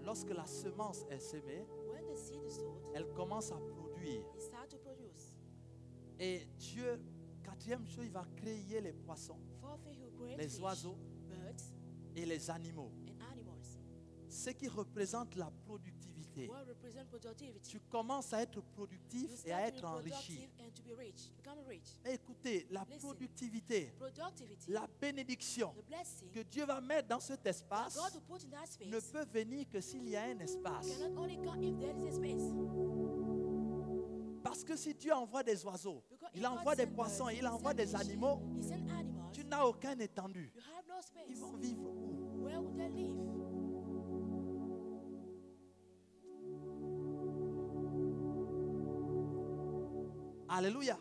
Lorsque la semence est semée, elle commence à produire. Et Dieu, quatrième chose, il va créer les poissons, les oiseaux et les animaux. Ce qui représente la productivité. Tu commences à être productif et à être enrichi. Mais écoutez, la productivité, la bénédiction que Dieu va mettre dans cet espace ne peut venir que s'il y a un espace. Parce que si Dieu envoie des oiseaux, il envoie des poissons, il envoie des animaux, tu n'as aucun étendu. Ils vont vivre où? Alléluia.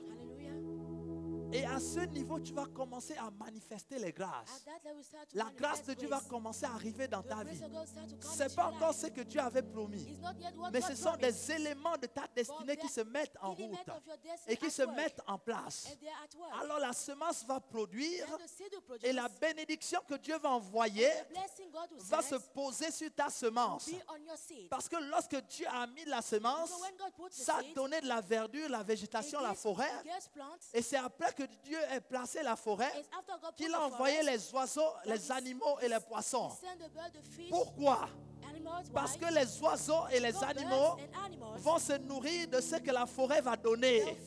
Et à ce niveau, tu vas commencer à manifester les grâces. La grâce de Dieu va commencer à arriver dans ta vie. Ce n'est pas encore ce que Dieu avait promis. Mais ce sont des éléments de ta destinée qui se mettent en route et qui se mettent en place. Alors la semence va produire et la bénédiction que Dieu va envoyer va se poser sur ta semence. Parce que lorsque Dieu a mis la semence, ça a donné de la verdure, la végétation, la forêt. Et c'est après que Dieu ait placé la forêt qu'il a envoyé les oiseaux, les animaux et les poissons. Pourquoi? Parce que les oiseaux et les animaux vont se nourrir de ce que la forêt va donner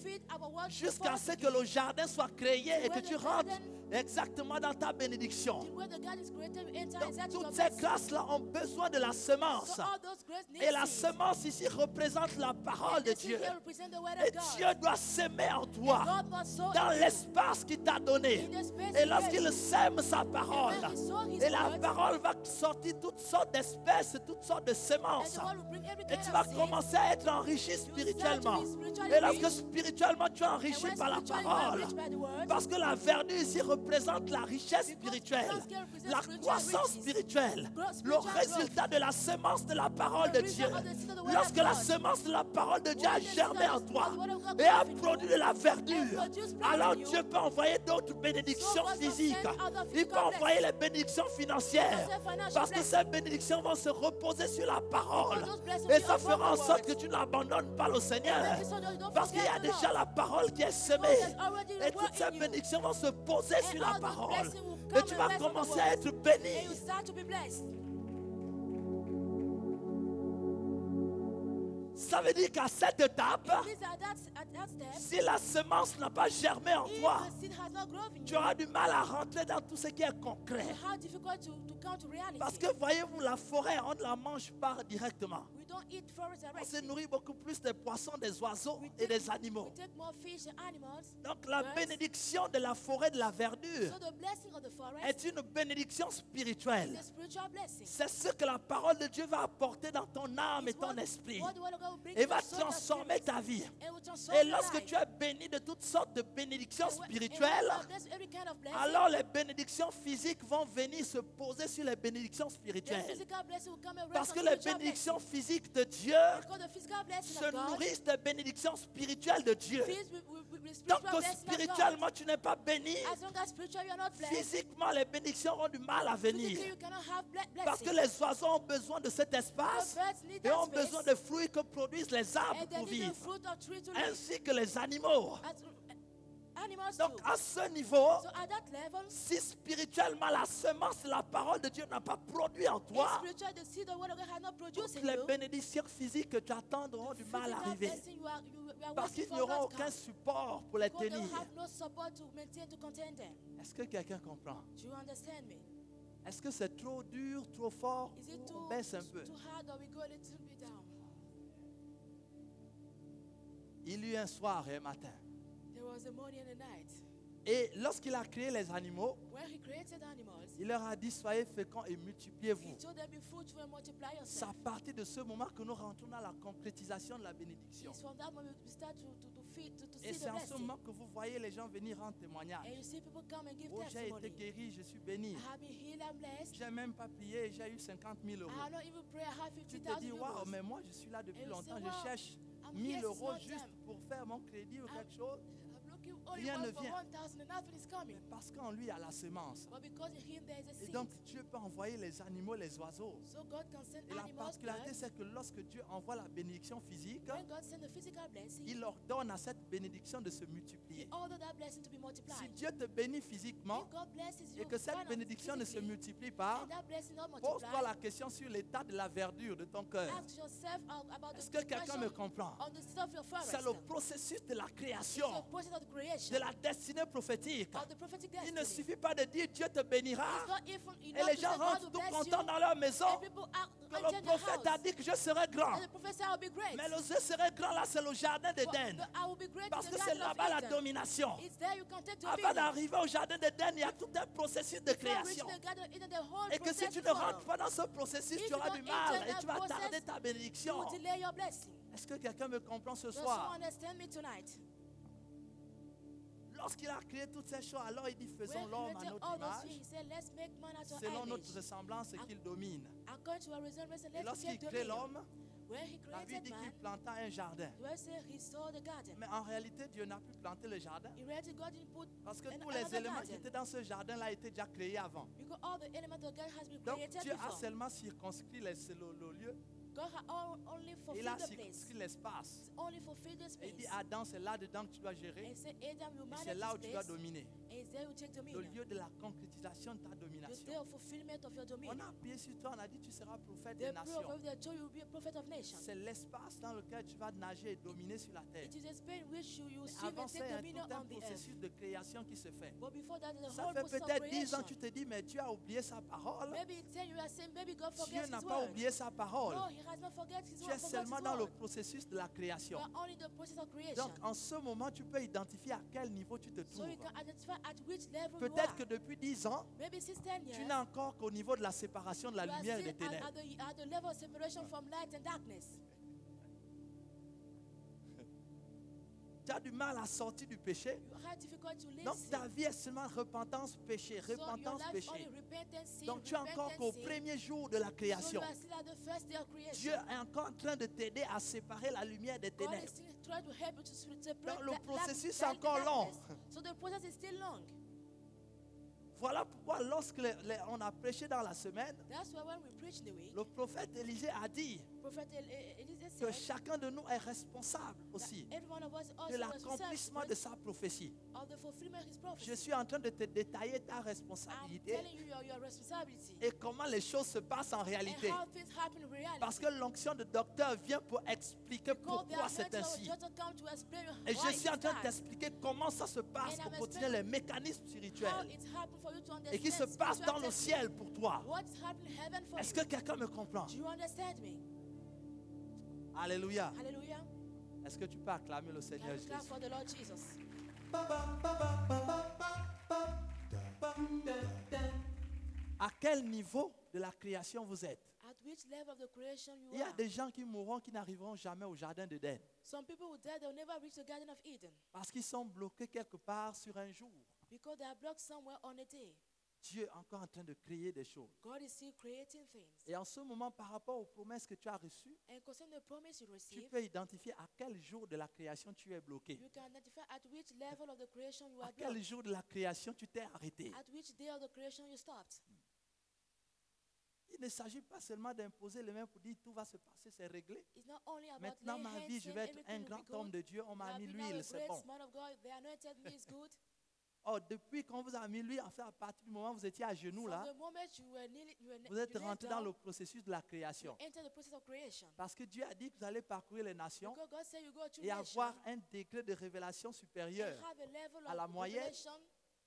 jusqu'à ce que le jardin soit créé et que tu rentres exactement dans ta bénédiction. Donc, toutes ces grâces-là ont besoin de la semence. Et la semence ici représente la parole de Dieu. Et Dieu doit s'aimer en toi dans l'espace qu'il t'a donné. Et lorsqu'il sème sa parole, et la parole va sortir toutes sortes d'espèces, toutes sortes de semences. Et tu vas commencer à être enrichi spirituellement. Et lorsque spirituellement tu es enrichi par la parole, parce que la verdure ici représente la richesse spirituelle, la croissance spirituelle, le résultat de la semence de la parole de Dieu. Lorsque la semence de la parole de Dieu a germé en toi et a produit de la verdure, alors Dieu peut envoyer d'autres bénédictions physiques. Il peut envoyer les bénédictions financières, parce que ces bénédictions vont se reposer sur la parole. Et ça fera en sorte que tu n'abandonnes pas le Seigneur, parce qu'il y a déjà la parole qui est semée. Et toutes ces bénédictions vont se poser sur la parole. Et tu vas commencer à être béni. Ça veut dire qu'à cette étape, si la semence n'a pas germé en toi, tu auras du mal à rentrer dans tout ce qui est concret. Parce que voyez-vous, la forêt, on ne la mange pas directement. On se nourrit beaucoup plus des poissons, des oiseaux et des animaux. Donc la bénédiction de la forêt, de la verdure, est une bénédiction spirituelle. C'est ce que la parole de Dieu va apporter dans ton âme et ton esprit. Et va transformer ta vie. Et lorsque tu es béni de toutes sortes de bénédictions spirituelles, alors les bénédictions physiques vont venir se poser sur les bénédictions spirituelles. Parce que les bénédictions physiques de Dieu se nourrissent des bénédictions spirituelles de Dieu. Tant que spirituellement tu n'es pas béni, physiquement les bénédictions auront du mal à venir. Parce que les oiseaux ont besoin de cet espace et ont besoin de fruits que produisent les arbres pour vivre, ainsi que les animaux. Donc à ce niveau, si spirituellement la semence, la parole de Dieu n'a pas produit en toi, toutes les bénédictions physiques que tu attends auront du mal à arriver. Parce qu'ils n'auront aucun support pour les tenir. Est-ce que quelqu'un comprend? Est-ce que c'est trop dur, trop fort, ou on baisse un peu? Il y eut un soir et un matin. Et lorsqu'il a créé les animaux, il leur a dit: soyez féconds et multipliez-vous. C'est à partir de ce moment que nous rentrons dans la concrétisation de la bénédiction. Et c'est en ce moment que vous voyez les gens venir rendre témoignage. Oh, j'ai été guéri, je suis béni. Je n'ai même pas prié, j'ai eu 50 000 euros. Tu te dis: waouh, mais moi je suis là depuis longtemps, je cherche 1000 euros juste pour faire mon crédit ou quelque chose. Rien ne vient. coming. Parce qu'en lui, il y a la semence. But because in him there is a Et seed. donc, Dieu peut envoyer les animaux, les oiseaux. So God can send Et la animals, particularité, birds. c'est que lorsque Dieu envoie la bénédiction physique, When God sends the physical blessing, il ordonne à cette bénédiction de se multiplier. he ordered that blessing to be Si multiplied. Dieu te bénit physiquement If God blesses you et que cette bénédiction ne se physically, multiplie pas, and that blessing not pose-toi multiplied, la question sur l'état de la verdure de ton cœur. ask yourself about Est-ce the que quelqu'un question me comprend? on the stuff of your forest. C'est le processus de la It's the création, process of the creation, de la destinée prophétique. of the prophetic Il destiny. ne suffit pas de dire Dieu te bénira It's not even et enough les to gens say God rentrent will tout bless contents you, dans leur maison. and people Que enter le the prophète a house, dit que je serai grand. and the prophet said, I will be great. Mais le je serai grand là, c'est le jardin d'Éden. But I will be great Parce in que the c'est garden of là-bas la Eden. domination. It's there you can take Avant dominion. d'arriver au jardin d'Éden, il y a tout un processus de Before reaching création. the garden of Eden, the whole Et que si process tu ne will follow. rentres pas dans ce processus, If tu you auras don't du mal enter et that tu vas process, tarder ta You bénédiction. will delay your blessing. Est-ce que quelqu'un me comprend ce Does soir? someone understand me tonight? Lorsqu'il a créé toutes ces choses, alors il dit faisons When l'homme he à created notre all those image, things, he said, let's make man out of selon our notre image. ressemblance et qu'il domine. According to our resemblance, Et let's lorsqu'il take crée dominion. l'homme, When he la Bible created dit qu'il man, planta un jardin. the Bible says he saw the garden. Mais en réalité, Dieu n'a pu planter le jardin. In reality, God didn't put Parce que an- tous les another éléments qui garden. étaient dans ce jardin-là étaient déjà créés avant. Because all the elements of God has been Donc created Dieu a before. seulement circonscrit le lieu. God has only Il fulfilled a the place. circonscrit l'espace. Only fulfilled the Et space. il dit Adam, c'est là-dedans que tu dois gérer. And say, Adam, you Et manage c'est là où this tu dois place. dominer. And it's there you take Le dominion. lieu de la concrétisation de ta The day domination. of fulfillment of your On dominion. a appuyé sur toi, on a dit tu seras prophète The des prayer nations. of the joy you will be a prophet of nations. C'est l'espace dans lequel tu vas nager et dominer sur la terre. It is a space in which you Mais swim avant and ça, take il y a dominion tout un on the earth. processus de création qui se fait. But before that, the Ça whole fait process of peut-être 10 ans, creation. tu te dis, mais Dieu a oublié sa parole. Maybe 10 you are saying, maybe God Dieu forgets n'a his pas word. oublié sa parole. No, he has not forget his Tu word. es Forgot seulement his dans le word. processus de la You création. are only in the process of creation. Donc, en ce moment, tu peux identifier à quel niveau tu te So trouves. you can identify at which level you Peut-être are. que depuis 10 ans, Maybe since 10 years, tu n'es encore qu'au niveau de la séparation de la you are lumière et still des ténèbres. at the level of separation from light and darkness. Tu as du mal à sortir du péché. You have difficult to live Donc, sin. ta vie est seulement repentance, péché, So your repentance, life is only péché. repentance, sin, Donc, tu es encore repentance, qu'au sin. premier jour de la So you création. are still at the first day of creation. Dieu est encore en train de t'aider à séparer la lumière des God is ténèbres. still trying to help you to separate Donc, le light processus and est encore long. darkness. So the process is still long. Voilà pourquoi lorsque on a prêché dans la semaine, That's why when we preach the week, le prophète Élisée a dit Prophet Elizabeth que said chacun de nous est responsable aussi that every one of us de also l'accomplissement de responsible sa prophétie. of the fulfillment of his Je prophecy. suis en train de te détailler ta I'm responsabilité telling you your responsibility et comment les choses se passent en and réalité. how things happen in reality. Parce que l'onction de docteur vient pour expliquer Because the pourquoi c'est anointing of ainsi. a judge come to explain Et why je suis en it's train de done, t'expliquer comment ça se passe And au I'm quotidien, les mécanismes how spirituels it's happened for you to understand et qui se passe spiritual dans le testing. ciel pour toi. What's happening in heaven for Est-ce you? que quelqu'un me comprend? Do you understand me? Alléluia. Hallelujah. Est-ce que tu peux acclamer le Can Seigneur we clap Jésus? for the Lord Jesus? À quel niveau de la création vous êtes? At which level of the creation you Il y a are? des gens qui mourront qui n'arriveront jamais au jardin d'Éden Some people will die, they'll never reach the Garden of Eden parce qu'ils sont bloqués quelque part sur un jour. because they are blocked somewhere on a day. Dieu est encore en train de créer des choses. God is still creating things. Et en ce moment, par rapport aux promesses que tu as reçues, And concerning the promise you tu receive, peux identifier à quel jour de la création tu es bloqué. you can identify at which level of the creation you À are quel blocked. jour de la création tu t'es arrêté. At which day of the creation you stopped. Il ne s'agit pas seulement d'imposer les mains pour dire tout va se passer, c'est réglé. It's not only about Maintenant, laying ma hands vie, je saying vais être un everything will grand be homme good. de Dieu. On m'a I've mis been now l'huile, a c'est great bon. man of God. They anointed me is good. Oh, depuis qu'on vous a mis l'huile, en fait, à partir du moment où vous étiez à genoux From là, the moment you were kneeling, vous êtes you knelt rentré dans down, le processus de la création. you enter the process of creation. Parce que Dieu a dit que vous allez parcourir les nations Because God said you go through et nations avoir un degré de révélation and supérieur. have a level à la of moyenne, revelation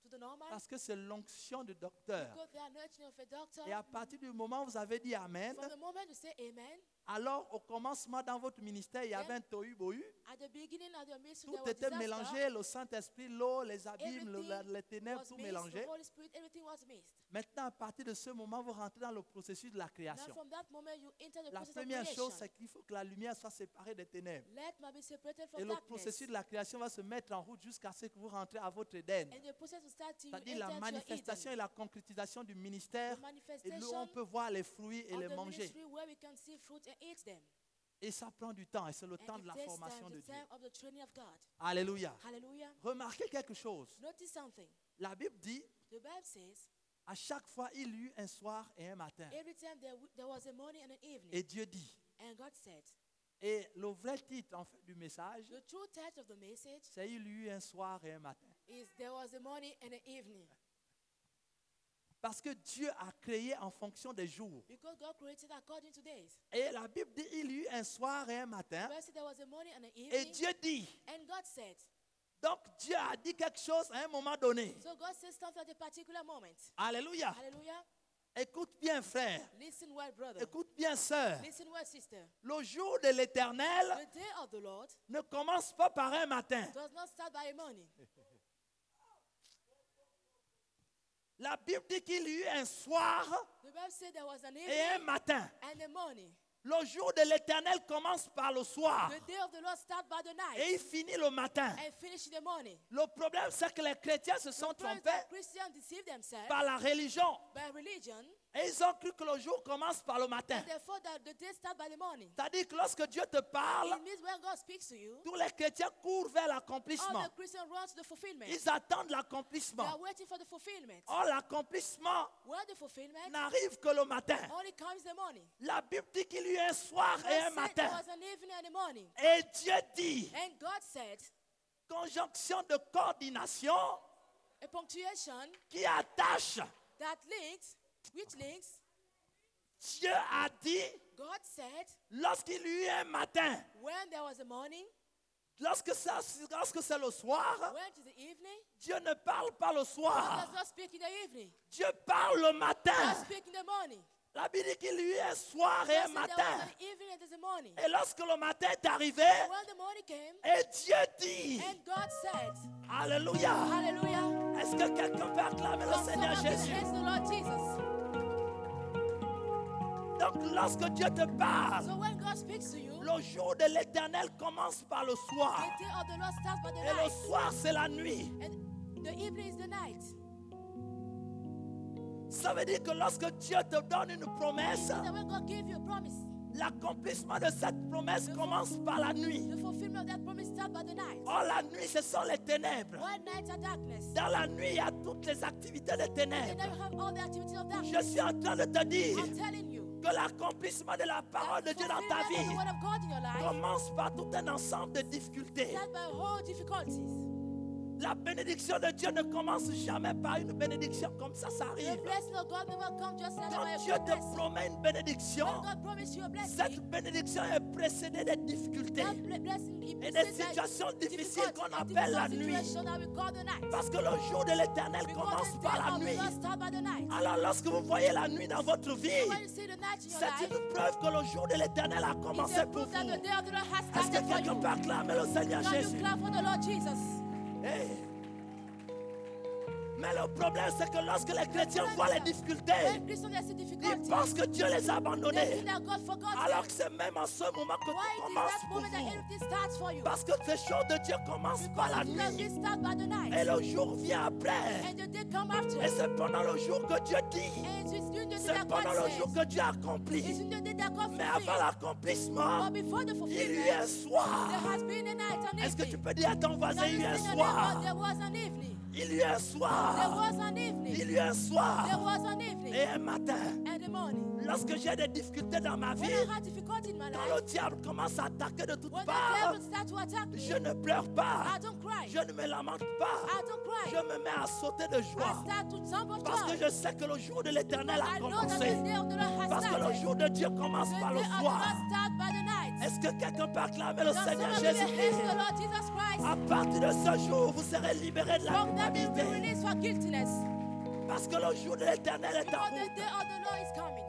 to the normal. Parce que c'est l'onction de docteur. Because the anointing of a doctor. Et à partir du moment où vous avez dit Amen, From the moment you say amen, alors au commencement dans votre ministère, il y avait un tohu-bohu. at the beginning of your ministry Tout there was était disaster. mélangé, le Saint-Esprit, l'eau, les abîmes, Everything les ténèbres, was tout mixed, mélangé. the Holy Spirit, everything was mixed. Maintenant, à partir de ce moment, vous rentrez dans le processus de la Now création. from that moment you enter the La process of première creation. chose, c'est qu'il faut que la lumière soit séparée des ténèbres. Let me be separated from Et le darkness. processus de la création va se mettre en route jusqu'à ce que vous rentrez à votre Éden. And the process will start till you C'est-à-dire enter la into your manifestation Eden. et la concrétisation du ministère. The Et manifestation là, on peut voir les fruits et of les the manger. ministry where we can see fruit and eat them. Et ça prend du temps. Et c'est le temps And de it la takes formation time, de the Dieu. time of the training of God. Alléluia. Hallelujah. Remarquez quelque chose. Notice something. La Bible dit, The Bible says, à chaque fois, il y eut un soir et un matin. every time there was a morning and an evening. Et Dieu dit. And God said, Et le vrai titre en fait du message, the true title of the message c'est il y eut un soir et un matin. is there was a morning and an evening. Parce que Dieu a créé en fonction des jours. Because God created according to days. Et la Bible dit il y eut un soir et un matin. The Bible said there was a morning and an Et evening. Dieu dit. And God said. Donc Dieu a dit quelque chose à un moment donné. So God says something at a particular moment. Alléluia. Hallelujah. Écoute bien, frère. Listen well, brother. Écoute bien, sœur. Listen well, sister. Le jour de l'Éternel The day of the Lord ne commence pas par un matin. does not start by a morning. La Bible dit qu'il y eut un soir The Bible said there was an et un evening matin. and a morning. Le jour de l'Éternel commence par le soir The day of the Lord starts by the et night il finit le matin. and finish in the morning. Le problème, c'est que les chrétiens se sont The problem is trompés that Christians deceive themselves par la religion. by religion, Et ils ont cru que le jour commence par le matin. and therefore that the day starts by the morning. C'est-à-dire que lorsque Dieu te parle, It means when God speaks to you, tous les chrétiens courent vers all l'accomplissement. the Christians run to the fulfillment. Ils attendent They l'accomplissement. are waiting for the fulfillment. Or, l'accomplissement Where the fulfillment n'arrive que le matin. only comes in the morning. La Bible dit qu'il y eut un soir et un God said there matin. was an evening and a morning. Et Dieu dit, And God said, conjonction de coordination a punctuation qui attache. that links, which links, Dieu a dit, God said, lorsqu'il y eut un matin, when there was a morning, lorsque c'est le soir, when it is the evening, Dieu ne parle pas le God soir. does not speak in the evening. Dieu parle le matin. God speaks in the morning. La Bible dit qu'il y eut un soir et God un said there was matin. an evening and there's a morning. Et lorsque le matin est arrivé, When the morning came, et Dieu dit, and God said, Alléluia. hallelujah. Est-ce que quelqu'un peut acclamer le Come Seigneur someone Jésus? praise the Lord Jesus. Donc lorsque Dieu te parle, So when God speaks to you, le jour de l'Éternel commence par le soir. the day of the Lord starts by the Et le night. soir, c'est la nuit. And the evening is the night. Ça veut dire que lorsque Dieu te donne une promesse, So that when God gives you a promise, l'accomplissement de cette promesse commence par la nuit. the fulfillment of that promise starts by the night. Or, la nuit, ce sont les ténèbres. One night are darkness. Dans la nuit, il y a toutes les activités des And ténèbres. then you have all the activities of Je darkness. suis en train de te dire I'm telling you, que l'accomplissement de la parole de Dieu dans ta fulfillment of the vie word of God in your life commence par tout un ensemble de difficultés. starts by whole difficulties. La bénédiction de Dieu ne commence jamais par une bénédiction comme ça The arrive. blessing of God never comes just like by Quand a Dieu good te blessing. promet une bénédiction, When God promises you a cette blessing, bénédiction est précédée des difficultés that blessing is et des preceded by situations difficiles difficult qu'on appelle la difficult nuit. situation that we call the night. Parce que le jour de l'Éternel Because commence the par day la of the nuit. Lord starts by the night. Alors lorsque vous voyez la nuit dans votre vie, When you see the night in your c'est life, une preuve que le jour de l'Éternel a it's commencé a pour proof that the vous. day of the Lord has Est-ce que started for quelqu'un you. peut acclamer le Seigneur Can Jésus? you clap for the Lord Jesus? Hey. Mais le problème, c'est que lorsque les chrétiens voient les difficultés, When Christians have ils difficulties, pensent que Dieu les a they abandonnés. think that God forgot Alors them. que c'est même en ce moment que Why tout it is commence that pour moment that vous. everything starts for you? Parce que ces choses de Dieu commencent par la Because nuit. it starts by the night. Et le jour vient après. And the day come after. Et c'est pendant le jour que Dieu dit. And it's during the day C'est that pendant God le jour says. que Dieu accomplit. It's in the day that God Mais avant fulfills. l'accomplissement, But before the il y a un fulfillment, soir. there has been a night, an Est-ce que tu evening. peux dire à ton voisin, Can il y you a un say the soir? name? There was an evening. Il y a un There soir. was an evening. Il y a un There soir. was an evening. Et un matin, And the morning. lorsque j'ai des difficultés dans ma When vie, I had difficulty in my quand le life, diable commence à attaquer de toutes when the parts, devil starts to attack me, je ne pleure pas. I don't cry. Je ne me lamente pas. I don't Je cry. me mets à sauter de I joie. start to jump of Parce que joy. je sais que le jour de l'Éternel a I know that commencé. the day of the Lord has Parce que le started. jour de Dieu commence The par day le of the soir. Lord starts by the night. Est-ce que quelqu'un peut acclamer le Does Seigneur someone give a hands to the Jésus-Christ? Lord Jesus Christ? À partir de ce jour, vous serez libérés de la From that day, we culpabilité. release for guiltiness. Parce que le jour de l'Éternel est en Because the route. day of the Lord is coming.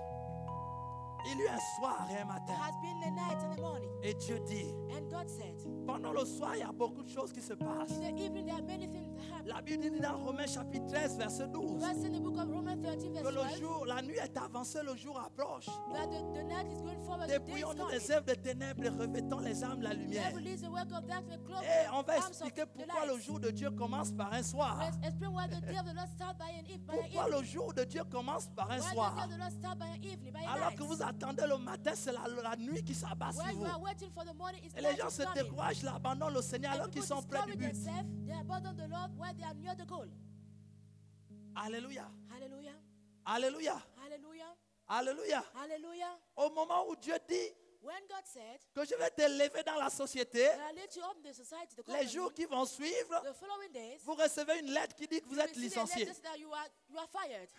Il y a un soir et un There matin. has been a night and a morning. Et Dieu dit, And God said, pendant le soir, il y a beaucoup de choses qui se passent. in the evening there are many things that happen. La Bible dit dans Romains chapitre 13, verset 12, Verse in the book of Romans 13, que verse le 12, jour, la nuit est avancée, le jour approche. that the night is going forward, the day is Dépouillons-nous coming. des œuvres de ténèbres et revêtons les âmes de la We lumière. have released the work of darkness, clothed Et on va arms of expliquer the pourquoi le light. jour de Dieu commence par un soir. Let's explain why the day of the Lord starts by an evening. Pourquoi le jour de Dieu commence par un Why the soir. day of the Lord starts by an evening, by a Alors night. que vous attendez le matin, c'est la nuit qui s'abat sur When you vous. are waiting for the morning, it's Et les night gens is se coming. découragent, ils abandonnent le Seigneur alors And qu'ils people sont près du discourage but. themselves, they abandon the Lord while they are near the goal. Alléluia. Hallelujah. Alléluia. Hallelujah. Alléluia. Hallelujah. Au moment où Dieu dit When God said, que je vais t'élever dans la société, I'll let you up in the society, the les company, jours qui vont suivre, the following days, vous recevez une lettre qui dit que vous you êtes receive a licencié. letter that you are fired.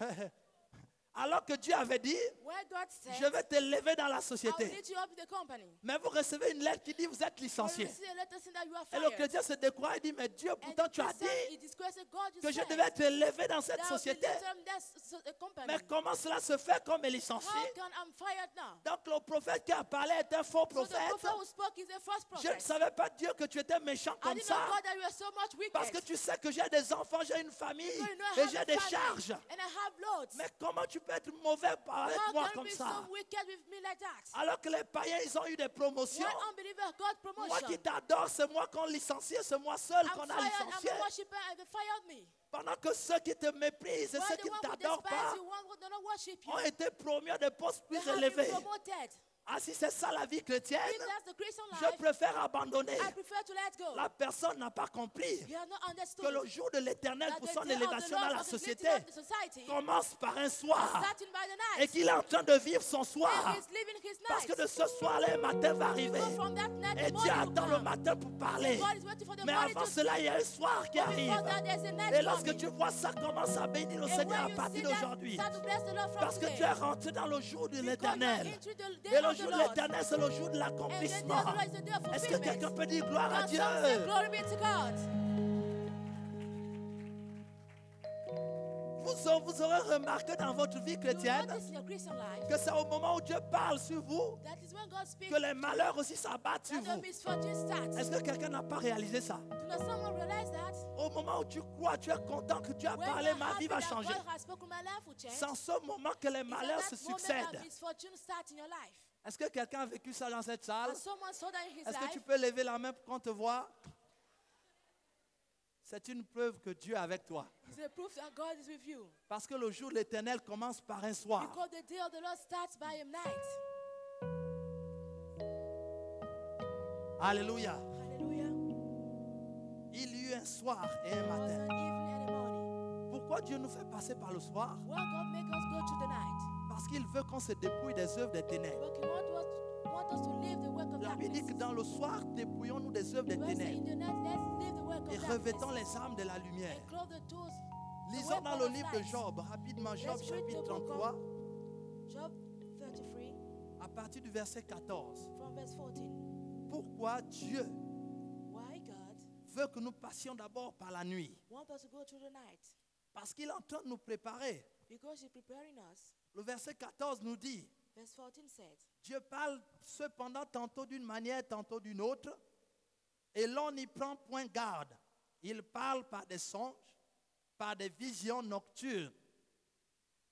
Alors que Dieu avait dit, Where God said, je vais t'élever dans la I'll société. let you up in the company. Mais vous recevez une lettre qui dit vous êtes You licencié. receive a letter saying that you are Et le fired. chrétien se décourage et dit, mais Dieu, And pourtant the tu as Christian, dit he disgraces God, you que je said devais être élevé dans cette that I'll be société. lifted up in that company. Mais comment cela se fait comme est licencié? How can I'm fired now? Donc le prophète qui a parlé est un faux So the prophète. prophet who spoke is a false Je ne prophet. savais pas Dieu que tu étais méchant I comme didn't know ça. God that you were so much wicked. Parce que tu sais que j'ai des enfants, j'ai une famille So you know I et have j'ai a des family charges. and I have loads. Mais comment tu peux être mauvais avec How moi can you comme be ça? so wicked with me like that? Alors que les païens, ils ont eu des promotions. One unbeliever got Moi promotion. qui t'adore, c'est moi qu'on licencié, c'est moi seul I'm qu'on a fired, licencié. I'm a worshiper, and they fired me. Pendant que ceux qui te méprisent et While ceux the qui ne one who t'adorent despise pas you, one who do not worship you, ont été promus à des postes they plus have élevés. been promoted. Ah, si c'est ça la vie chrétienne, If that's the Christian je life, préfère abandonner. I prefer to let go. La personne n'a pas compris You have not que understood le jour de l'éternel that pour the son day of the élévation Lord dans la of the société lifting of the society commence par un soir starting by the et night. qu'il est en train de vivre son And soir. he's living his Parce que night. de ce soir-là, un matin va arriver. So from that night, Et the Dieu morning will attend le come. matin pour parler. God is waiting for the Mais morning avant to cela, il y a un soir qui But arrive. before that, there's a night Et lorsque coming. tu vois ça, commence à bénir le And Seigneur when à you partir see that, d'aujourd'hui. start to bless the Lord from Parce que today. tu es rentré dans le jour de Because l'éternel. you're entering the Et day le of jour the de Lord. l'éternel, c'est le jour de And the day l'accomplissement. of the Lord is the day of Est-ce que quelqu'un fulfillment. peut dire gloire à Can Dieu? some say glory be to God? Vous aurez remarqué dans votre vie You chrétienne notice in your Christian life que c'est au moment où Dieu parle sur vous that is when God speaks que les malheurs aussi s'abattent sur that the vous. misfortune starts. Est-ce que quelqu'un n'a pas réalisé ça? Do not someone realize that? Au moment où tu crois, tu es content que Dieu a When parlé, you're ma vie happy va that changer. God has spoken, my life will change. C'est en ce moment que les It's at malheurs that se moment succèdent. that misfortune starts in your life. Est-ce que quelqu'un a vécu ça dans cette salle? And someone saw that in his Est-ce que life. tu peux lever la main pour qu'on te voit? C'est une preuve que Dieu est avec toi. It's a proof that God is with you. Parce que le jour de l'éternel commence par un soir. Because the day of the Lord starts by a night. Alléluia. Hallelujah. Il y eut un soir et un There was matin. an evening and a morning. Pourquoi Dieu nous fait passer par le soir? Why God make us go through the night? Parce qu'il veut qu'on se dépouille des œuvres des ténèbres. But He want us to leave the work of La Bible dit que darkness. dans le soir, dépouillons-nous des œuvres des God said in ténèbres the night, let's leave the work et of revêtons darkness les armes de la lumière. and clothe the tools. Lisons dans le weapon of livre de light. Job, rapidement, Job Let's read chapitre the book 33, Job 33 à partir du verset 14. from verse 14. Pourquoi Dieu Why God veut que nous passions d'abord par la nuit? wants us to go through the night? Parce qu'il est en train de nous préparer. Because He's preparing us. Le verset 14 nous dit, Verse 14 said, Dieu parle cependant tantôt d'une manière, tantôt d'une autre, et l'on n'y prend point garde. Il parle par des songes, par des visions nocturnes.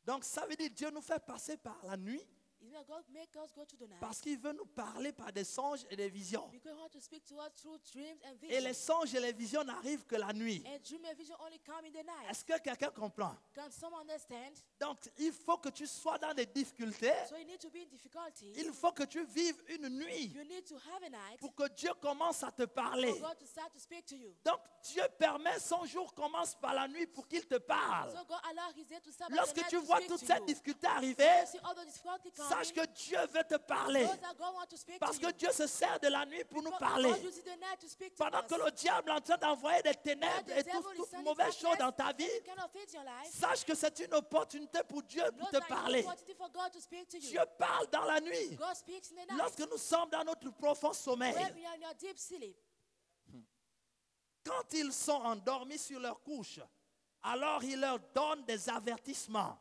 Donc ça veut dire que Dieu nous fait passer par la nuit Isn't that God make us go through the night? parce qu'il veut nous parler par des songes et des visions. Because He wants to speak to us through dreams and Et les visions. songes et les visions n'arrivent que la nuit. And dream and vision only come in the night. Est-ce que quelqu'un comprend? Can someone understand? Donc il faut que tu sois dans des difficultés. So you need to be in difficulty. Il faut que tu vives une nuit You need to have a night pour que Dieu commence à te parler. for God to start to speak to you. Donc Dieu permet son jour commence par la nuit pour qu'il te parle. So God allow His day to start by the Lorsque night tu to vois speak toute to cette you. difficulté arriver, When you see all the difficulty sache coming, que Dieu veut te parler. know that God wants to speak Parce to que you. Dieu se sert de la nuit pour nous Because parler. God uses the night to speak to Pendant us. que le diable est en train d'envoyer des While ténèbres the et devil is toutes sending mauvaises choses dans ta darkness, vie, every kind of things in your life, sache que c'est une opportunité pour Dieu know pour te that it's an parler. opportunity for God to speak to you. Dieu parle dans la nuit. God speaks in the night. Lorsque nous sommes dans notre profond sommeil, When we are in your deep sleep, quand ils sont endormis sur leur couche, alors il leur donne des avertissements.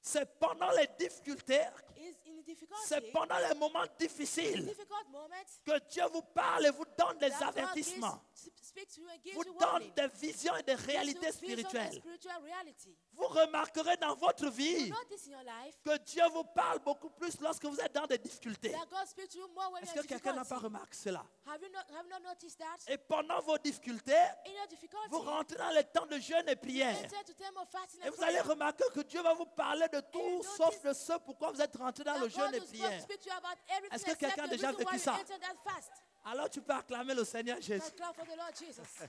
C'est pendant les difficultés, is in difficulty, c'est pendant les moments difficiles difficult moments, que Dieu vous parle et vous donne des that God avertissements, speaks to you and gives vous you donne warning. des visions et des Gives you réalités vision and spirituelles. spiritual reality. Vous remarquerez dans votre You vie notice in your life que Dieu vous parle beaucoup plus lorsque vous êtes dans des difficultés. that God speaks to you more when Est-ce you're que in quelqu'un n'a difficulty. pas remarqué cela? Have you not noticed that? Et pendant vos difficultés, In your difficulty, vous rentrez dans les temps de jeûne et prière. enter to time of fasting Et and vous allez prayer. remarquer que Dieu va vous parler de tout notice sauf de ce pourquoi vous êtes rentré dans That le God jeûne et will prière. speak to you about everything Est-ce que except quelqu'un a the déjà reason why vécu you ça? entered that fast. Alors tu peux acclamer le Seigneur Jésus. Let's clap for the Lord Jesus.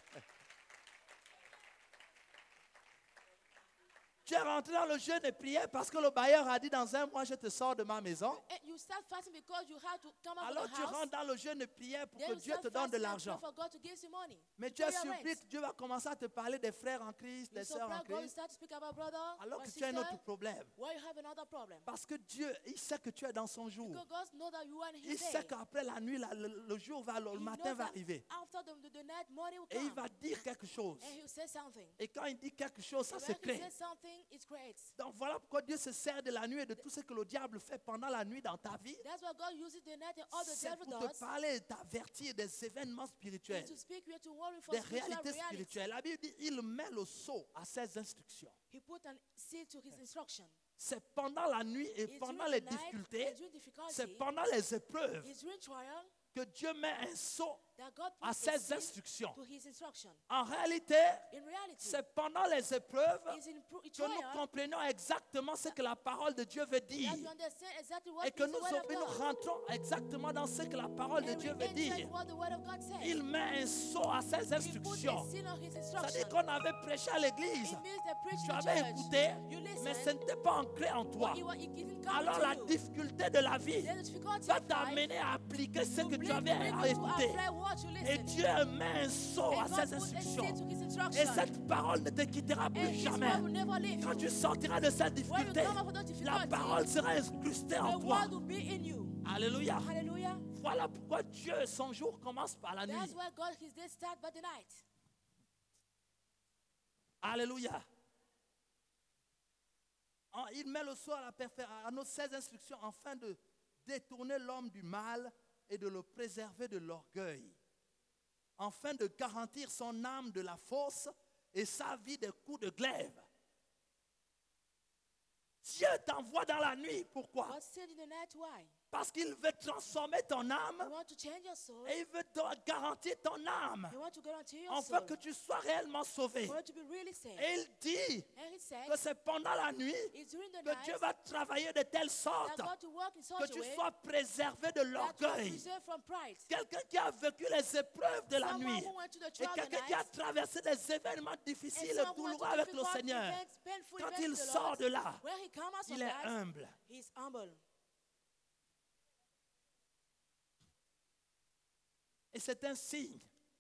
Tu es rentré dans le jeûne et prière parce que le bailleur a dit dans un mois, je te sors de ma maison. And you start fasting because you have to come out Alors of the tu house. rentres dans le jeûne et prière pour Then que you Dieu start te donne de fasting and l'argent. pray for God to give you money. Mais to tu es pay your surpris rent. que Dieu va commencer à te parler des frères en Christ, des You're sœurs en surprised God will Christ, start to speak about brother alors or que tu as un autre sister. problème. Why you have another problem? Parce que Dieu, il sait que tu es dans son jour. Because God knows that you are in Il His sait day. qu'après la nuit, le jour va, le He matin knows va that arriver. after the night, morning will Et il come. va dire quelque chose. And He will say something. Et quand il dit quelque chose, ça And se when He crée. says something, it creates. Donc voilà pourquoi Dieu se sert de la nuit et de tout ce que le diable fait pendant la nuit dans ta vie. That's why God uses the night and all the C'est devil pour te does. parler et t'avertir des événements And spirituels, to speak, we have to worry for des spiritual réalités reality. spirituelles. La Bible dit, il met le sceau à ses instructions. He put an seal to His instruction. C'est pendant la nuit et It's pendant during les the night difficultés, and during difficulty, c'est pendant les épreuves it's during trial que Dieu met un sceau that God à puts a ses seal instructions. to His instruction. En réalité, In reality, c'est pendant les épreuves it's in que trial nous comprenons exactement ce que la parole de Dieu veut dire. that you understand exactly what Et que is the nous, word of nous God. rentrons exactement dans ce que la parole de And Dieu we veut enter dire. what the word of God says. Il met un sceau à ses He put a instructions. seal on His C'est-à-dire instruction. qu'on avait prêché à l'église. It means they preach Tu to avais church. écouté, You mais ce listen, n'était pas ancré en toi. but it didn't come Alors into la you. difficulté de la vie Then the difficulty va of life t'amener à appliquer ce que tu bring avais you to écouté. apply what you Et listen. Dieu met un sceau à And ses God put a seal instructions. to His Et instruction. cette parole ne te quittera And plus His jamais. word will never leave Quand you. tu sortiras de cette When you difficulté, come out of that la difficulty, parole sera incrustée the en toi. word will be in you. Alléluia. Hallelujah. Voilà pourquoi Dieu, son jour commence par la nuit. That's why God, His day start by the night. Alléluia. Il met le sceau à nos 16 instructions afin de détourner l'homme du mal et de le préserver de l'orgueil, afin de garantir son âme de la fosse et sa vie des coups de glaive. Dieu t'envoie dans la nuit. Pourquoi? God said in the night, why? Parce qu'il veut transformer ton He âme want to change your soul. et il veut garantir ton âme, He want to guarantee your afin soul. que tu sois réellement sauvé. For you to be really saved. Et il dit And He said, que c'est pendant la nuit it's during the que night Dieu va travailler de telle sorte that God to work in que such a tu way sois préservé de that you are l'orgueil. preserved from pride. Quelqu'un qui a vécu les épreuves de la Someone nuit who went to the et trial of the quelqu'un qui a night, traversé des événements and difficiles et someone who went douloureux to avec le difficult Seigneur, events, painful quand events il with the sort Lord, de là, when he comes out il from est that, humble. he's humble. Et c'est un signe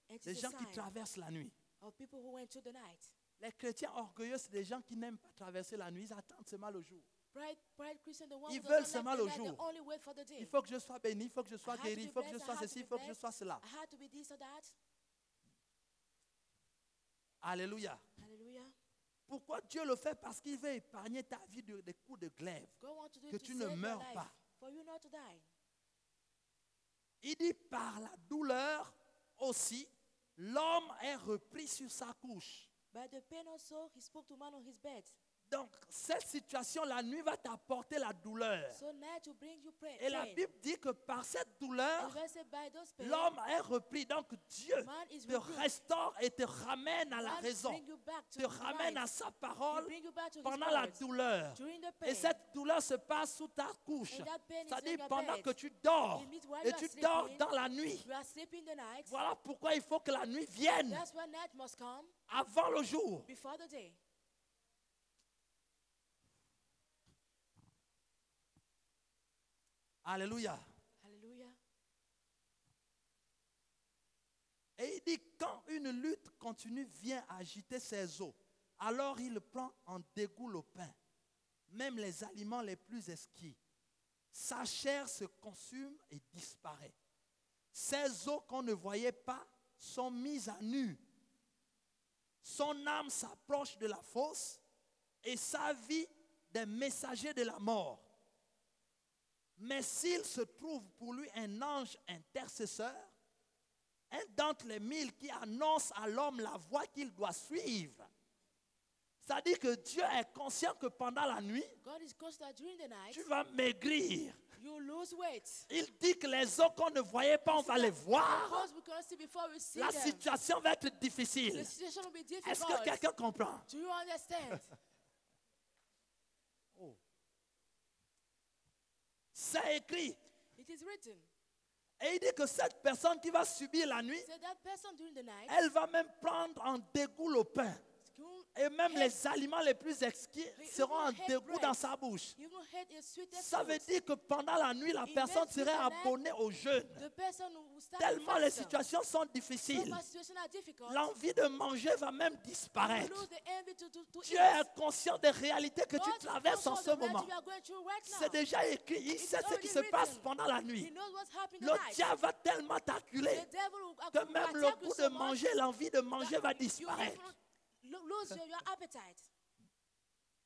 And it des is a gens qui sign traversent la nuit. of people who went to the night. Les chrétiens orgueilleux, c'est des gens qui n'aiment pas traverser la nuit. Ils attendent seulement le jour. Pride Christian, the one Ils who veulent doesn't seulement like the le night, they jour. only wait for the day. Il faut que je sois béni, il faut que je sois I had to guéri, be il faut que je blessed, sois I had ceci, to il be faut que je blessed. sois cela. I had to be this or that. Alléluia. Hallelujah. Pourquoi Dieu le fait? Parce qu'il veut épargner ta vie des coups de glaive. God wants to do Que it to tu ne save your meurs life, pas. for you not to die. Il dit par la douleur aussi, l'homme est repris sur sa couche. By the pain also, he spoke to man on his bed. Donc, cette situation, la nuit va t'apporter la douleur. So night will bring you pain. Et la Bible dit que par cette douleur, And God said, by those pain, l'homme est repris. Donc, Dieu man is te rebuked. restaure et te ramène à la God raison. bring you back to Te his ramène à life. sa He parole bring you back to his pendant la words. douleur. During the pain. Et cette douleur se passe sous ta couche. And that pain is C'est-à-dire in your pendant bed. que tu dors. It means while Et you are tu dors sleeping, dans la nuit. You are sleeping the night. Voilà pourquoi il faut que la nuit vienne That's why night must come avant le jour. before the day. Alléluia. Hallelujah. Et il dit, quand une lutte continue vient agiter ses os, alors il prend en dégoût le pain, même les aliments les plus exquis. Sa chair se consume et disparaît. Ses os qu'on ne voyait pas sont mis à nu. Son âme s'approche de la fosse et sa vie des messagers de la mort. Mais s'il se trouve pour lui un ange intercesseur, un d'entre les 1000 qui annonce à l'homme la voie qu'il doit suivre. C'est-à-dire que Dieu est conscient que pendant la nuit, God is conscious that during the night, tu vas maigrir. you lose weight. Il dit que les os qu'on ne voyait pas, on va les voir. Because we cannot see before we see La them. situation va être difficile. The situation will be Est-ce difficult. que quelqu'un comprend? Do you understand? C'est écrit. It is written. Et il dit que cette personne qui va subir la nuit, So that person during the night, elle va même prendre en dégoût le pain. Et même les aliments les plus exquis seront en dégoût dans sa bouche. Ça veut dire que pendant la nuit, la personne serait abonnée au jeûne. Tellement les situations sont difficiles. L'envie de manger va même disparaître. Dieu est conscient des réalités que tu traverses en ce moment. C'est déjà écrit. Il sait ce qui se passe pendant la nuit. Le diable va tellement t'acculer que même le goût de manger, l'envie de manger va disparaître.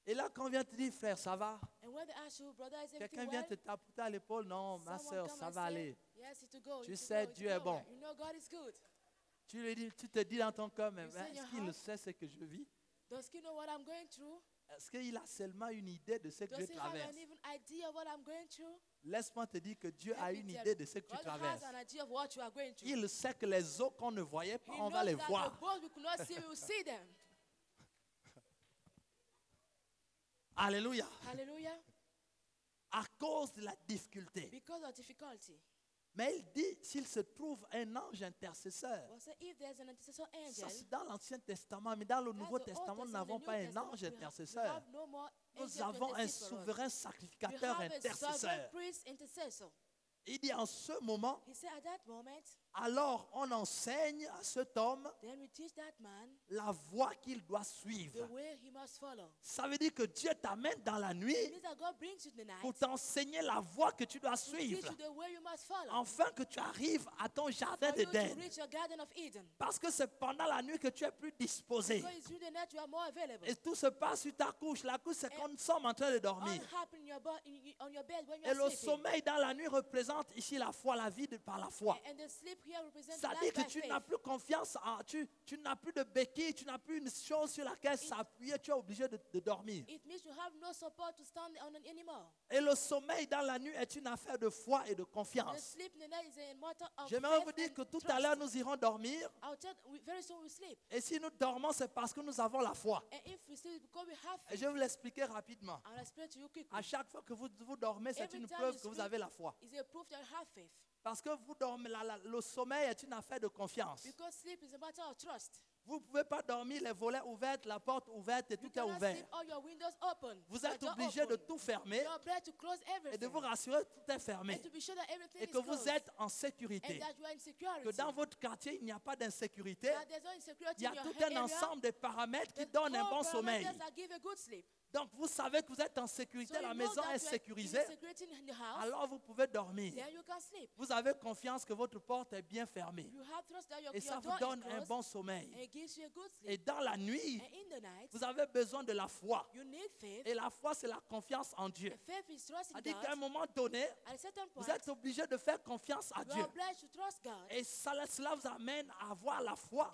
Et là, quand on vient te dire, frère, ça va? Quelqu'un vient te tapoter à l'épaule, non, ma soeur, ça va aller. Tu sais, Dieu est bon. Tu te dis dans ton cœur, mais est-ce qu'il sait ce que je vis? Est-ce qu'il a seulement une idée de ce que je traverse? Laisse-moi te dire que Dieu a une idée de ce que tu traverses. Il sait que les eaux qu'on ne voyait pas, on va les voir. Alléluia. À cause de la difficulté. Mais il dit, s'il se trouve un ange intercesseur. Ça c'est dans l'Ancien Testament, mais dans le Nouveau Testament, nous n'avons pas un ange intercesseur. Nous avons un souverain sacrificateur intercesseur. Il dit en ce moment, alors on enseigne à cet homme la voie qu'il doit suivre. Ça veut dire que Dieu t'amène dans la nuit pour t'enseigner la voie que tu dois suivre, afin que tu arrives à ton jardin d'Éden. Parce que c'est pendant la nuit que tu es plus disposé. Et tout se passe sur ta couche. La couche, c'est quand nous sommes en train de dormir. Et le sommeil dans la nuit représente ici la foi, la vie par la foi. Ça dit que tu n'as plus confiance, tu n'as plus de béquille, tu n'as plus une chose sur laquelle s'appuyer, tu es obligé de dormir. Et le sommeil dans la nuit est une affaire de foi et de confiance. J'aimerais vous dire que tout à l'heure nous irons dormir. Et si nous dormons, c'est parce que nous avons la foi. Et je vais vous l'expliquer rapidement. À chaque fois que vous dormez, c'est une preuve que vous avez la foi. Parce que vous dormez, le sommeil est une affaire de confiance. Vous ne pouvez pas dormir les volets ouverts, la porte ouverte et tout est ouvert. Vous êtes obligé de tout fermer et de vous rassurer que tout est fermé. Et que vous êtes en sécurité. Que dans votre quartier, il n'y a pas d'insécurité. Il y a tout un ensemble de paramètres qui donnent un bon sommeil. Donc vous savez que vous êtes en sécurité, la maison est sécurisée, alors vous pouvez dormir. Vous avez confiance que votre porte est bien fermée. Et ça vous donne un bon sommeil. Et dans la nuit, vous avez besoin de la foi. Et la foi, c'est la confiance en Dieu. C'est-à-dire qu'à un moment donné, vous êtes obligé de faire confiance à Dieu. Et cela vous amène à avoir la foi.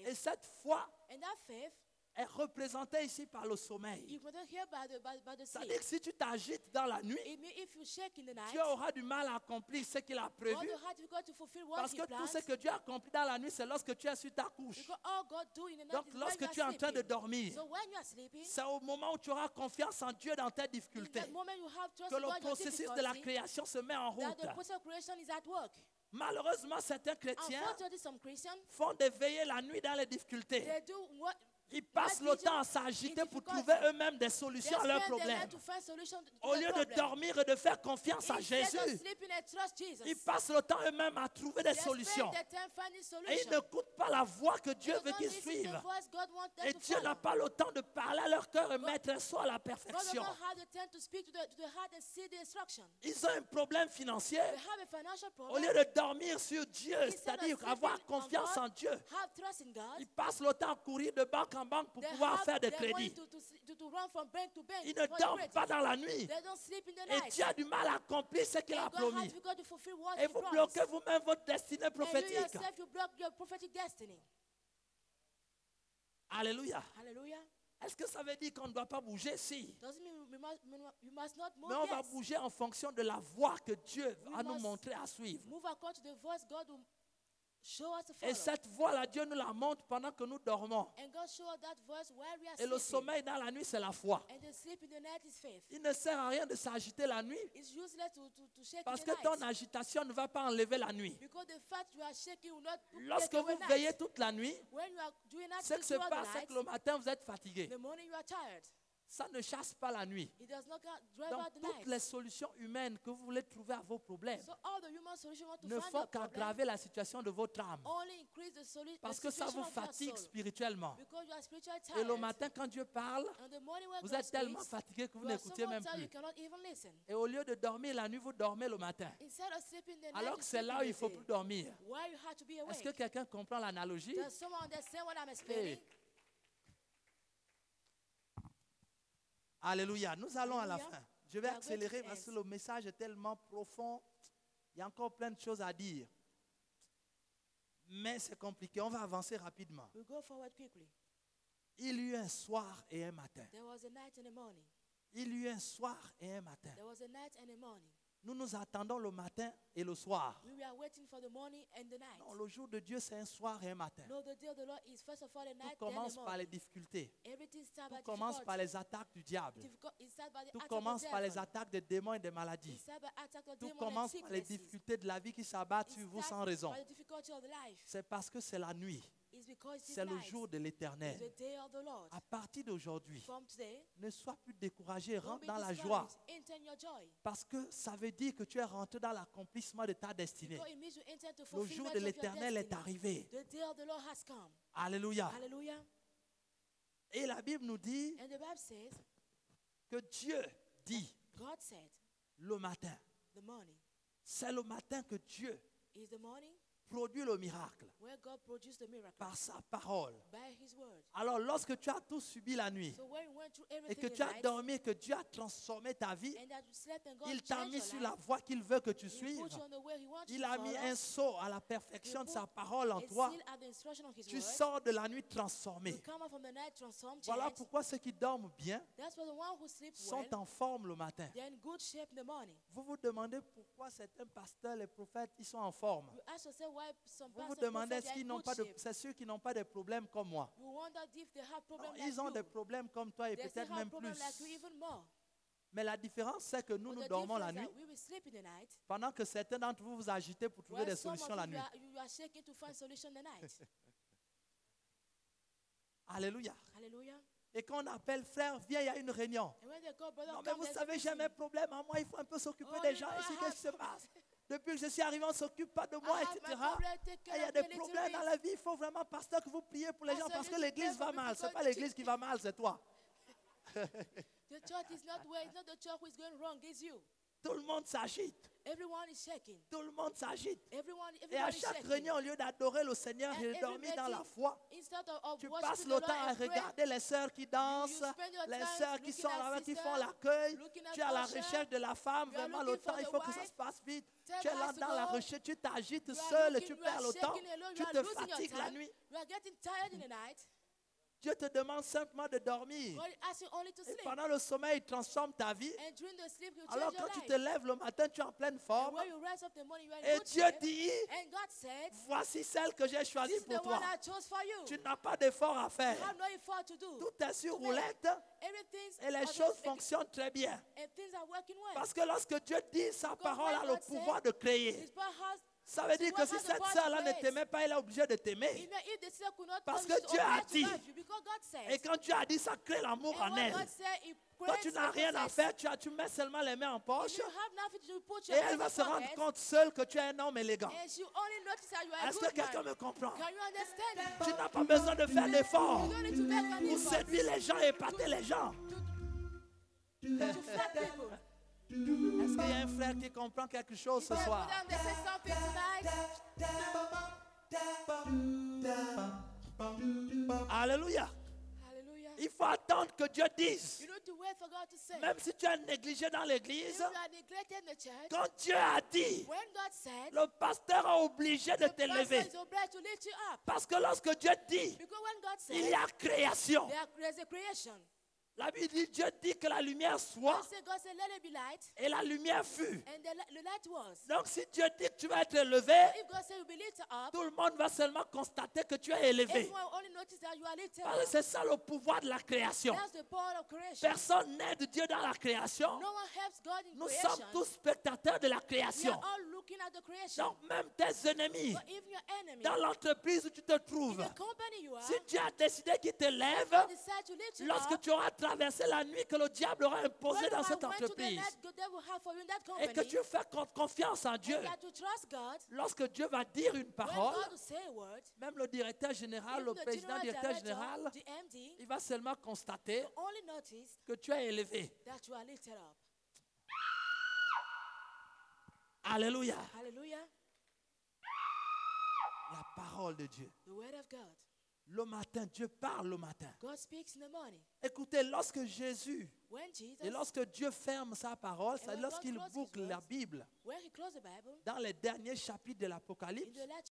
Et cette foi est représenté ici par le sommeil. C'est-à-dire que si tu t'agites dans la nuit, Dieu aura du mal à accomplir ce qu'il a prévu. Parce que tout ce que Dieu a accompli dans la nuit, c'est lorsque tu es sur ta couche. Donc lorsque tu es en train de dormir, c'est au moment où tu auras confiance en Dieu dans tes difficultés que le processus de la création se met en route. Malheureusement, certains chrétiens font des veillées la nuit dans les difficultés. Ils passent le temps à s'agiter pour trouver eux-mêmes des solutions à leurs problèmes. Au lieu de dormir et de faire confiance à Jésus, ils passent le temps eux-mêmes à trouver des solutions. Et ils n'écoutent pas la voix que Dieu veut qu'ils suivent. Et Dieu n'a pas le temps de parler à leur cœur et mettre un soin à la perfection. Ils ont un problème financier. Au lieu de dormir sur Dieu, c'est-à-dire avoir confiance en Dieu, ils passent le temps à courir de banque en banque pour pouvoir faire des crédits. Ils ne dorment pas dans la nuit. Et Dieu a du mal à accomplir ce qu'il a promis. Et vous bloquez vous-même votre destinée prophétique. Alléluia. Est-ce que ça veut dire qu'on ne doit pas bouger? Si. Mais on va bouger en fonction de la voie que Dieu va nous montrer à suivre. Show us to Et follow. cette voix-là, Dieu nous la montre pendant que nous dormons. And God show us that voice while we are Et le sleeping. sommeil dans la nuit, c'est la foi. And the sleep in the night is faith. Il ne sert à rien de s'agiter la nuit It's useless to shake parce in que the ton night. agitation ne va pas enlever la nuit. Because the fact you are shaking will not Lorsque take away vous night. veillez toute la nuit, When you are doing that ce qui se throughout passe, the c'est night, que le matin, vous êtes fatigué. in the morning you are tired. Ça ne chasse pas la nuit. It does not drive Donc, out the toutes night. les solutions humaines que vous voulez trouver à vos problèmes So all the human solutions want to ne find font your problem qu'aggraver la situation de votre âme. only increase the Parce que ça situation vous of your fatigue soul. spirituellement. Because you are spiritually Et le tired. matin, quand Dieu parle, And the morning when vous God êtes tellement speaks, fatigué que vous you are so n'écoutez même tired plus. you cannot even listen. Et au lieu de dormir la nuit, vous dormez le matin. Instead of sleeping the night, Alors you que c'est sleep là in où the il ne faut day. plus dormir. Why you have to be Est-ce que awake? quelqu'un comprend l'analogie? Does someone understand what I'm explaining? Alléluia. Nous allons à la Alléluia. fin. Je vais We are going to accélérer the parce que end. le message est tellement profond. Il y a encore plein de choses à dire. Mais c'est compliqué. On va avancer rapidement. We go forward quickly. Il y eut un soir et un matin. There was a night and a morning. Il y eut un soir et un matin. There was a night and a morning. Nous nous attendons le matin et le soir. We were waiting for the morning and the night. Non, le jour de Dieu, c'est un soir et un matin. No, the day of the Lord is first of all the Tout night, then the commence par les morning. difficultés. Everything starts Tout by commence par les attaques du diable. It starts by the Tout attack commence of par the les devil. attaques des démons et des It maladies. starts by attack of Tout demon and commence par les sicknesses. difficultés de la vie qui s'abattent It sur vous starts sans raison. by the difficulty of the life. C'est parce que c'est la nuit. It's because it's C'est le night. jour de It's l'éternel. the day of the Lord. À partir d'aujourd'hui, From today, ne sois plus découragé, don't rentre be dans la discouraged. joie. Enter in your joy. Parce que ça veut dire que tu es rentré dans l'accomplissement de ta destinée. Because it means you enter to Le fulfillment jour of de your l'éternel est destiny. arrivé. The day of the Lord has come. Alléluia. Hallelujah. Et la Bible nous dit And the Bible says, que Dieu dit God said, le matin. the morning C'est le matin que Dieu is the morning produit le miracle where God produced the miracle par sa parole. by His word. Alors lorsque tu as tout subi la nuit So when you went through et everything que in tu as night, dormi et que Dieu a transformé ta vie, and that you slept and God il t'a changed mis your sur life, la voie qu'il veut que tu He suives. put you on the way He wants you Il to a mis follow. un saut à la perfection de sa parole en A toi. seal at the instruction of His Tu word. sors de la nuit transformé. You come out from the night transformed, Voilà changed. pourquoi ceux qui dorment bien That's why the one who sleeps sont well, en forme le matin. they're in good shape in the morning. Vous vous demandez pourquoi certains pasteurs, les prophètes, ils sont en forme. You ask yourself why some Vous vous pastors demandez, prophets, est-ce they're qu'ils in n'ont good pas de, shape. c'est ceux qui n'ont pas de problèmes comme moi. You wonder if they have Non, problems like ils ont des you. problèmes comme toi et They still peut-être have même problems plus. like you, even more. Mais la différence, c'est que nous, But nous the dormons la difference nuit, that we will sleep in the night, pendant que certains d'entre vous vous agitez pour trouver while des some of solutions la you nuit. you are shaking to find solution in the night. Alléluia. Hallelujah. Et quand on appelle frère, viens, il y a une réunion. And when they call, brother, Non, mais come, vous there's a savez, j'ai meeting. mes problèmes. À moi, il faut un peu s'occuper Oh, des you gens. know, Ici, I qu'est-ce qui se have passe? Depuis que je suis arrivé, on ne s'occupe pas de I moi, have etc. my problem, take Et il y care a des of me a little problèmes dans bit. la vie. Il faut vraiment, pasteur, que vous priez pour les gens Pastor, parce you que should l'église pray va for mal. people Ce n'est pas because l'église qui va mal, c'est toi. The church is not where, it's not the church who is going wrong, it's you. Tout le monde s'agite. Everyone is shaking. Tout le monde s'agite. Everyone Et à is chaque shaking. réunion, au lieu d'adorer le Seigneur And et de every dormir dans la meeting, foi, Instead of tu worshiping passes the le Lord temps à and pray, regarder les sœurs qui dansent, spend your les time sœurs qui looking sont at là-bas, qui sisters, font l'accueil. looking at Tu es à la usher, recherche de la femme, you are vraiment le looking for temps, il the faut que ça wife. se passe vite. Time Tu es là has to dans la go. recherche, tu t'agites You are seul et looking, tu you are perds le temps. shaking alone, Tu you are te losing your fatigues la time. nuit. You are getting tired in the night. Dieu te demande simplement de dormir. God asks you only to Et sleep. pendant le sommeil, il transforme ta vie. And during the sleep, you Alors change your quand tu life. te lèves le matin, tu es en pleine And forme. when you rise up the morning, you are in Et good Dieu shape. dit, And God said, voici celle que j'ai choisie this is the pour one toi. I chose for you. Tu n'as pas d'effort à faire. You have no effort to do. Tout est sur to make. roulette Everything's et les on choses the- fonctionnent très bien. And things are working well. Parce que lorsque Dieu dit, sa Because parole a when le God pouvoir said, de créer. His power has- Ça veut dire que si has the cette power to sœur-là ne create. t'aimait pas, elle est obligée de t'aimer. Even if the sister could not Parce love you, que she's Dieu a obliged to dit. love you because God says. Et quand Dieu a dit, ça crée l'amour And en when elle. God said, He Quand creates tu n'as the rien à process. faire, tu mets seulement les mains en If poche. you have nothing to do, put Et your elle hands va in se rendre pocket, compte seule que tu es un homme élégant. and she only notice that you are a Est-ce que good quelqu'un man. me comprend? Can you understand? Tu n'as pas besoin de faire d'efforts You don't need to make any pour effort séduire les gens et épater les gens. to flat people. Est-ce qu'il y a un frère qui comprend quelque chose ce If soir? you understand something tonight, Alléluia. hallelujah. Il faut attendre que Dieu dise. You need to wait for God to say. Même si tu es négligé dans If l'église, you are neglected in the church, quand Dieu a dit, when God said, le pasteur est obligé de the pastor t'élever. is obliged to lift you up. Parce que lorsque Dieu dit, Because when God il said, y a création, there's a creation. La Bible dit, Dieu dit que la lumière soit, God said, let it be light. Et la lumière fut. And the light was. Donc si Dieu dit que tu vas être élevé, If God said you'll be lifted up, tout le monde va seulement constater que tu es élevé. everyone will only notice that you are lifted Parce que up. c'est ça le pouvoir de la création. That's the power of creation. Personne n'aide Dieu dans la création. No one helps God in Nous creation. sommes tous spectateurs de la We création. are all looking at the creation. Donc même tes ennemis, But even your enemy, dans l'entreprise où tu te in trouves, the company you are, si Dieu a décidé qu'il te lève, decide to lift you lorsque up, tu auras traversé la nuit que le diable aura imposée when dans you cette went to the entreprise, net God devil have for you in that et company, que tu fais confiance en Dieu, and that you trust God, lorsque Dieu va dire une when parole, God will say a word, même le directeur général, le even the président general directeur director, général, the MD, il va seulement constater only notice que tu es élevé. that you are lifted up. Alléluia. Hallelujah. La parole de Dieu. The word of God. Le matin, Dieu parle le matin. God speaks in the morning. Écoutez, lorsque Jésus When Jesus, et lorsque Dieu ferme sa parole, c'est when lorsqu'il God closes boucle his la words, Bible when he closed the Bible, dans les derniers chapitres de in l'Apocalypse, the last